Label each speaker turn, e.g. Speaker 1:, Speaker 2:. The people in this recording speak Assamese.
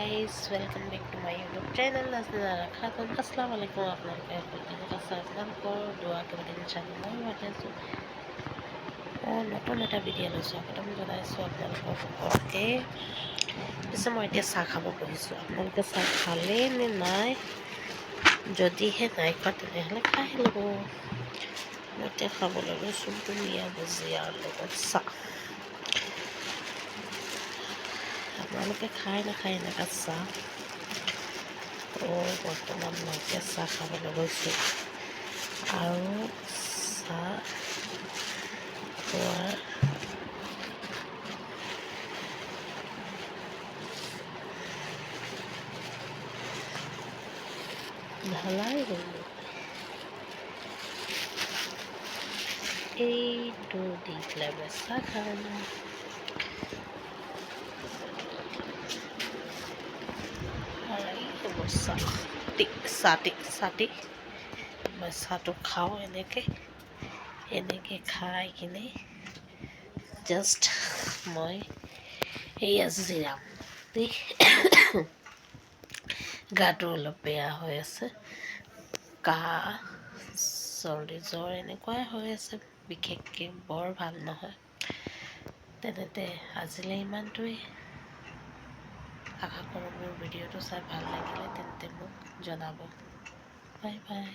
Speaker 1: guys, welcome back to my YouTube channel. Naznara Khatun. Assalamu alaikum. আপোনালোকে সকলোকে আপোনালোকৰ দোৱা কেইদিন চালোঁ মই মাতিছোঁ নতুন এটা ভিডিঅ' লৈছোঁ স্বাগতম জনাইছোঁ আপোনালোকৰ সকলোকে। পিছে মই এতিয়া চাহ খাব বহিছোঁ। আপোনালোকে চাহ খালে নে নাই? যদিহে নাই খোৱা তেনেহ'লে খাই ল'ব। মই এতিয়া খাবলৈ লৈছোঁ ধুনীয়া ভুজিয়াৰ লগত চাহ। আপোনালোকে খাই নাখায় এনেকুৱা চাহ? বৰ্তমান মই এতিয়া চাহ খাবলৈ গৈছোঁ আৰু চাহ খোৱাৰ ঢালাই গ'লোঁ। এইটো দি পেলাই মই চাহ খাম। চাহ মই চাহটো খাওঁ এনেকৈ খাই কিনে জাষ্ট মই জিৰাম দেই। গাটো অলপ বেয়া হৈ আছে, কাহ চৰ্দি জ্বৰ এনেকুৱাই হৈ আছে, বিশেষকৈ বৰ ভাল নহয়। তেনেতে আজিলৈ ইমানটোৱেই। আশা কৰোঁ মোৰ ভিডিঅ'টো চাই ভাল লাগিলে তেন্তে মোক জনাব। Bye bye.